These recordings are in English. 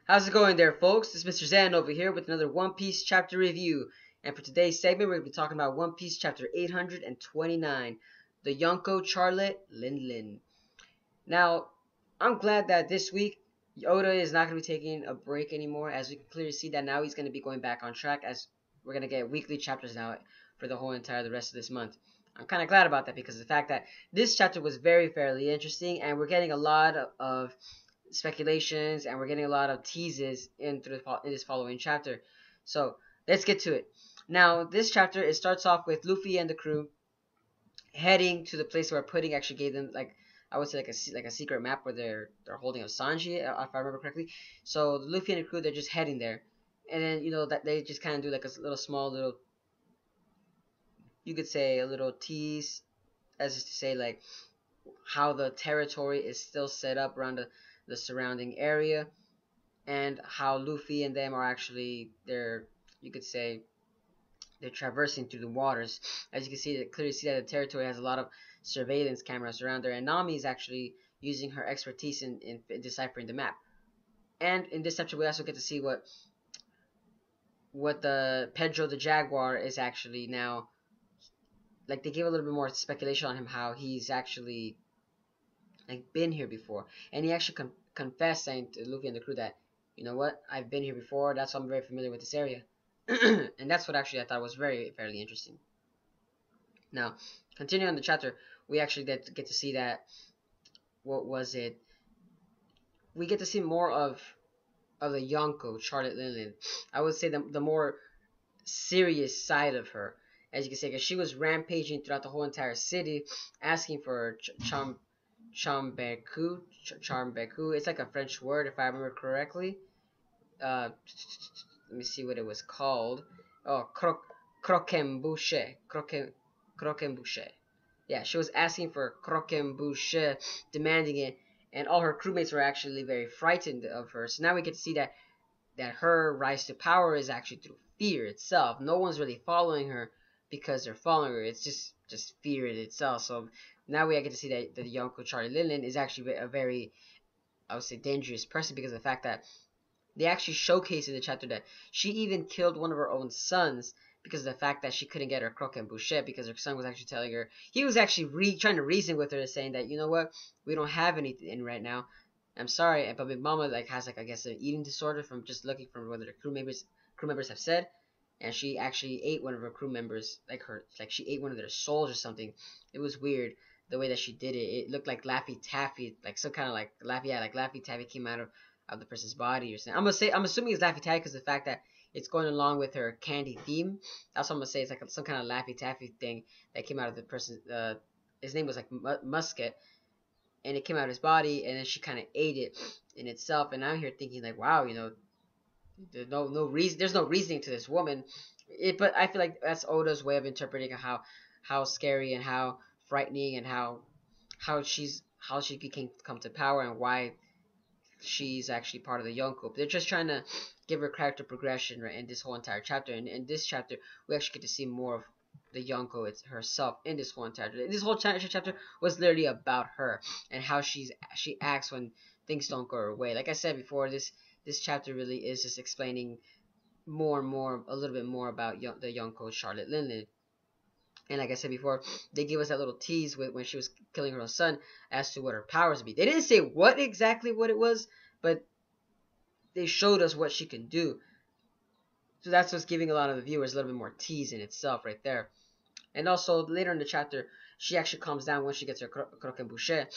How's it going there, folks? This is Mr. Zan over here with another One Piece chapter review. And for today's segment, we're going to be talking about One Piece chapter 829, the Yonko Charlotte Lin Lin. Now, I'm glad that this week Oda is not going to be taking a break anymore, as we can clearly see that now he's going to be going back on track, as we're going to get weekly chapters now for the rest of this month. I'm kind of glad about that because of the fact that this chapter was fairly interesting, and we're getting a lot of speculations, and we're getting a lot of teases in this following chapter. So let's get to it. Now, this chapter, it starts off with Luffy and the crew heading to the place where Pudding actually gave them, like, I would say like a secret map where they're holding a Sanji, if I remember correctly. So Luffy and the crew, they're just heading there, and then that they just kind of do like a little, you could say a little tease, as is to say like how the territory is still set up around the surrounding area, and how Luffy and them are actually you could say they're traversing through the waters. As you can see, clearly see that the territory has a lot of surveillance cameras around there, and Nami is actually using her expertise in deciphering the map. And in this chapter, we also get to see what the Pedro the Jaguar is actually now. Like, they give a little bit more speculation on him, how he's actually like been here before, and he actually confessed, saying to Luffy and the crew that, you know what, I've been here before. That's why I'm very familiar with this area. And that's what actually I thought was fairly interesting. Now, continuing on the chapter, we actually get to see that, what was it? We get to see more of the Yonko, Charlotte Lin Lin. I would say the more serious side of her, as you can see, because she was rampaging throughout the whole entire city, asking for Chambeku. It's like a French word, if I remember correctly. Let me see what it was called. Oh, croquembouche. Croquembouche. Yeah, she was asking for croquembouche, demanding it, and all her crewmates were actually very frightened of her. So now we get to see that her rise to power is actually through fear itself. No one's really following her because they're following her. It's just fear in itself. So now we get to see that the Yonko Charlie Lin Lin is actually a very, I would say, dangerous person, because of the fact that they actually showcase in the chapter that she even killed one of her own sons because of the fact that she couldn't get her croquembouche, because her son was actually telling her, he was actually trying to reason with her, saying that, you know what, we don't have anything right now. I'm sorry, but my mama has I guess an eating disorder from just looking from what the crew members have said, and she actually ate one of her crew members, like she ate one of their souls or something. It was weird the way that she did it. It looked like Laffy Taffy, like some kind of like Laffy Taffy came out of the person's body or something. I'm assuming it's Laffy Taffy because of the fact that it's going along with her candy theme. That's what I'm gonna say. It's like some kind of Laffy Taffy thing that came out of the person. His name was like Musket, and it came out of his body, and then she kind of ate it in itself. And I'm here thinking like, wow, there's no reason. There's no reasoning to this woman. But I feel like that's Oda's way of interpreting how scary and how frightening and how she became come to power, and why she's actually part of the Yonko. They're just trying to give her character progression, right, in this whole entire chapter. And in this chapter, we actually get to see more of the Yonko herself in this whole entire chapter. This whole chapter was literally about her and how she acts when things don't go her way. Like I said before, this chapter really is just explaining a little bit more about the Yonko Charlotte Lin Lin. And like I said before, they gave us that little tease when she was killing her own son as to what her powers would be. They didn't say what it was, but they showed us what she can do. So that's what's giving a lot of the viewers a little bit more tease in itself right there. And also, later in the chapter, she actually calms down when she gets her croquembouche.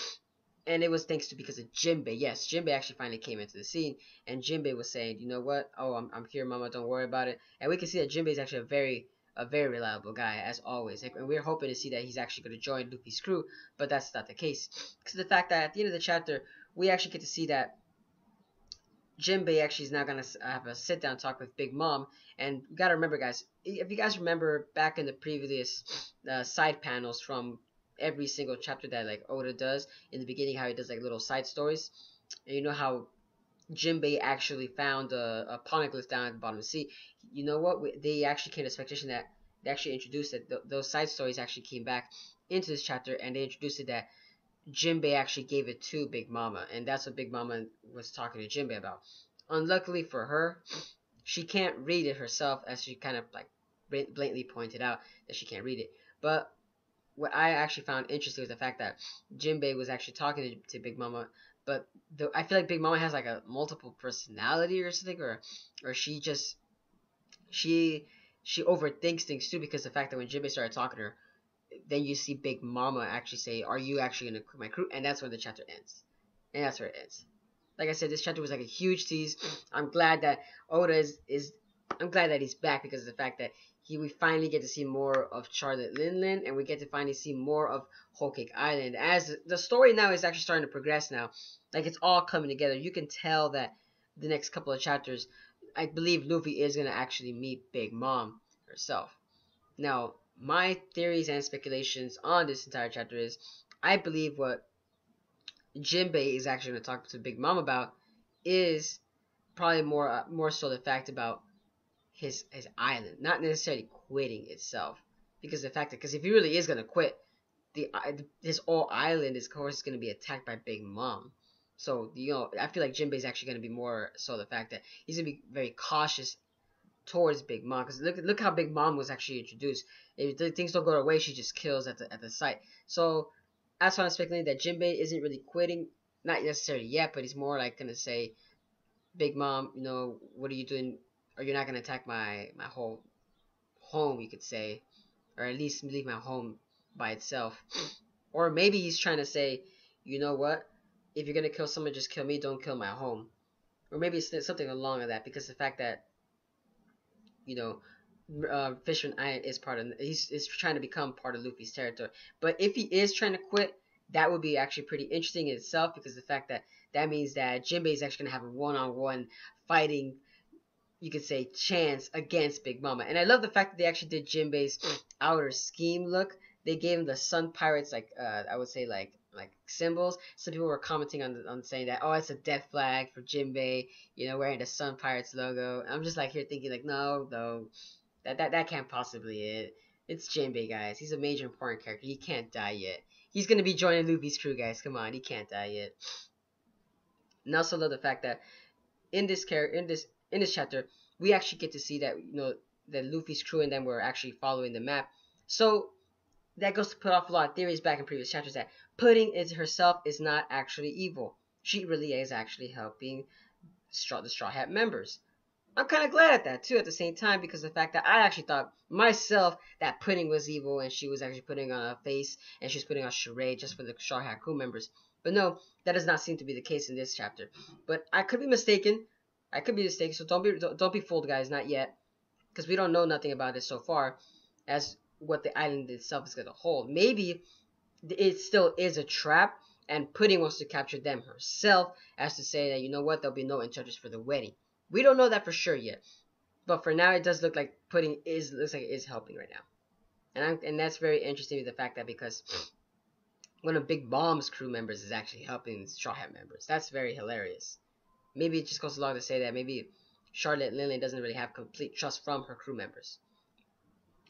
And it was because of Jinbei. Yes, Jinbei actually finally came into the scene. And Jinbei was saying, you know what? Oh, I'm here, mama. Don't worry about it. And we can see that Jinbei is actually a very reliable guy, as always. And we're hoping to see that he's actually going to join Luffy's crew. But that's not the case. Because of the fact that at the end of the chapter, we actually get to see that Jinbei actually is now going to have a sit-down talk with Big Mom. And you got to remember, guys, if you guys remember back in the previous side panels from every single chapter that like Oda does in the beginning, how he does like little side stories, and you know how Jinbei actually found a poneglyph down at the bottom of the sea. You know what? They actually came to expectation that they actually introduced that those side stories actually came back into this chapter, and they introduced it that Jinbei actually gave it to Big Mama, and that's what Big Mama was talking to Jinbei about. Unluckily for her, she can't read it herself, as she kind of like blatantly pointed out that she can't read it. But what I actually found interesting was the fact that Jinbei was actually talking to Big Mama, but I feel like Big Mama has like a multiple personality or something, or she she overthinks things too, because the fact that when Jinbei started talking to her, then you see Big Mama actually say, "Are you actually gonna quit my crew?" And that's where the chapter ends. And that's where it ends. Like I said, this chapter was like a huge tease. I'm glad that Oda is I'm glad that he's back, because of the fact that we finally get to see more of Charlotte Lin Lin, and we get to finally see more of Whole Cake Island, as the story now is actually starting to progress now. Like, it's all coming together. You can tell that the next couple of chapters, I believe Luffy is gonna actually meet Big Mom herself. Now, my theories and speculations on this entire chapter is, I believe what Jinbei is actually going to talk to Big Mom about is probably more so the fact about his island, not necessarily quitting itself, because the fact that, because if he really is going to quit, his whole island is, of course, going to be attacked by Big Mom. So, I feel like Jinbei is actually going to be more so the fact that he's going to be very cautious towards Big Mom, because look how Big Mom was actually introduced. If things don't go her way, she just kills at the site. So that's why I'm speculating that Jinbei isn't really quitting, not necessarily yet, but he's more like gonna say, Big Mom, what are you doing? Or you're not gonna attack my whole home, you could say, or at least leave my home by itself. Or maybe he's trying to say, you know what? If you're gonna kill someone, just kill me. Don't kill my home. Or maybe it's something along that, because the fact that you know, Fisherman Island is part of. He's trying to become part of Luffy's territory. But if he is trying to quit, that would be actually pretty interesting in itself, because the fact that means that Jinbei is actually gonna have a one-on-one fighting, you could say, chance against Big Mama. And I love the fact that they actually did Jinbei's outer scheme look. They gave him the Sun Pirates, like I would say, like symbols. Some people were commenting on saying that, oh, it's a death flag for Jinbei, wearing the Sun Pirates logo. I'm just like here thinking like, no, though, that can't possibly it. It's Jinbei, guys. He's a major important character. He can't die yet. He's gonna be joining Luffy's crew, guys. Come on, he can't die yet. And I also love the fact that in this chapter, we actually get to see that that Luffy's crew and them were actually following the map. So that goes to put off a lot of theories back in previous chapters that Pudding is herself is not actually evil. She really is actually helping the Straw Hat members. I'm kind of glad at that too at the same time, because the fact that I actually thought myself that Pudding was evil and she was actually putting on a face and she was putting on a charade just for the Straw Hat crew members. But no, that does not seem to be the case in this chapter. But I could be mistaken. So don't be fooled, guys. Not yet, because we don't know nothing about it so far, as what the island itself is going to hold. Maybe it still is a trap, and Pudding wants to capture them herself, as to say that, you know what, there'll be no interest for the wedding. We don't know that for sure yet, but for now it does look like Pudding looks like it is helping right now, and that's very interesting, the fact that, because one of Big Mom's crew members is actually helping Straw Hat members. That's very hilarious. Maybe it just goes along to say that maybe Charlotte Lin Lin doesn't really have complete trust from her crew members.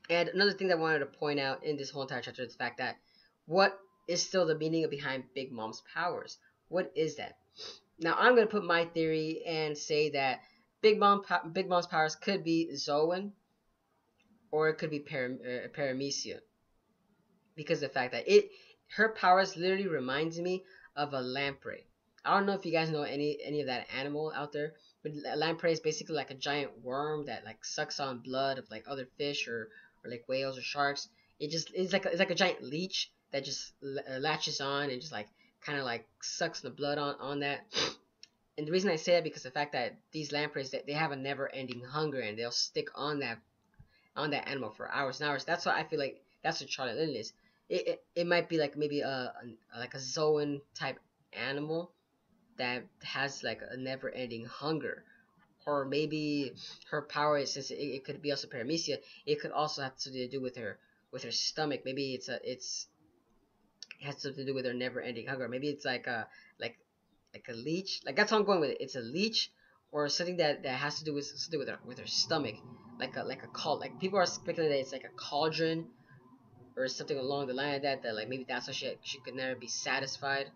And another thing that I wanted to point out in this whole entire chapter is the fact that, what is still the meaning behind Big Mom's powers? What is that? Now, I'm going to put my theory and say that Big Mom's powers could be Zoan, or it could be Paramecia, because of the fact that her powers literally reminds me of a lamprey. I don't know if you guys know any of that animal out there, but a lamprey is basically like a giant worm that like sucks on blood of like other fish, or like whales or sharks. It's like a giant leech that just latches on and just like kind of like sucks the blood on that. And the reason I say that, because the fact that these lampreys, that they have a never-ending hunger, and they'll stick on that animal for hours and hours. That's why I feel like that's what Charlotte Lin is. It might be like maybe like a zoan type animal that has like a never-ending hunger, or maybe her power is, since it could be also Paramecia, it could also have something to do with her stomach. Maybe it has something to do with her never-ending hunger. Maybe it's like a leech. Like, that's how I'm going with it. It's a leech, or something that has to do with something with her stomach, like a cauldron. Like, people are speculating that it's like a cauldron or something along the line of that. That like maybe that's why she could never be satisfied.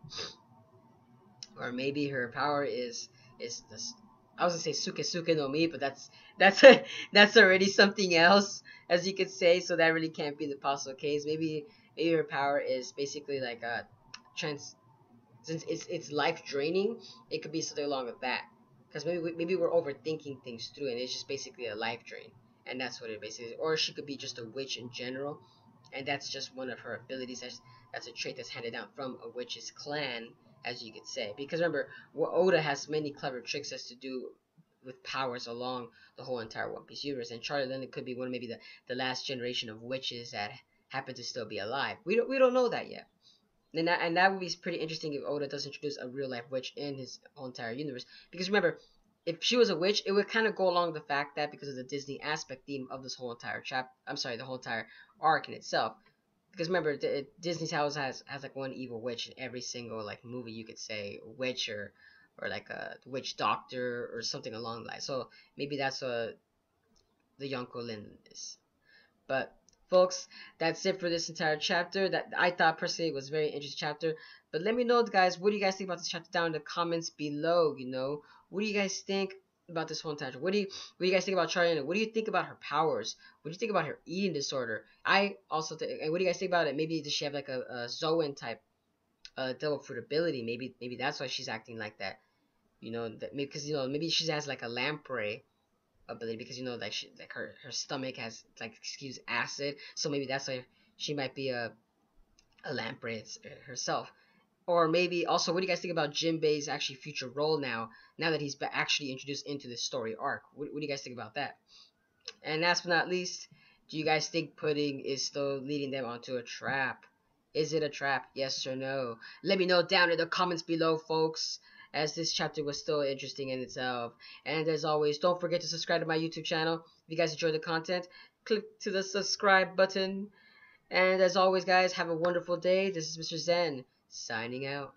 Or maybe her power is this I was gonna say Suke Suke no Mi, but that's that's already something else, as you could say. So that really can't be the possible case. Maybe her power is basically like a trans. Since it's life draining, it could be something along with that. Because maybe we're overthinking things through, and it's just basically a life drain, and that's what it basically is. Or she could be just a witch in general, and that's just one of her abilities. That's a trait that's handed down from a witch's clan, as you could say. Because remember, Oda has many clever tricks as to do with powers along the whole entire One Piece universe, and Charlie Lin could be one of maybe the last generation of witches that happen to still be alive. We don't know that yet. And that would be pretty interesting if Oda does introduce a real life witch in his whole entire universe. Because remember, if she was a witch, it would kind of go along the fact that because of the Disney aspect theme of this whole entire the whole entire arc in itself. Because remember, Disney's house has like one evil witch in every single like movie. You could say witch or like a witch doctor or something along that. So maybe that's what the yokou Lin is. But folks, that's it for this entire chapter. That I thought personally was a very interesting chapter. But let me know, guys, what do you guys think about this chapter down in the comments below? What do you guys think about this whole entire? What do you guys think about Charlie? What do you think about her powers? What do you think about her eating disorder? I also think. And what do you guys think about it? Maybe does she have like a zoan type devil fruit ability? Maybe that's why she's acting like that. Because maybe she has like a lamprey ability, because like her stomach has like excuse acid, so maybe that's why she might be a lamprey herself. Or maybe also, what do you guys think about Jinbei's actually future role now that he's actually introduced into this story arc? What do you guys think about that? And last but not least, do you guys think Pudding is still leading them onto a trap? Is it a trap? Yes or no? Let me know down in the comments below, folks, as this chapter was still interesting in itself. And as always, don't forget to subscribe to my YouTube channel. If you guys enjoy the content, click to the subscribe button. And as always, guys, have a wonderful day. This is Mr. Zen, signing out.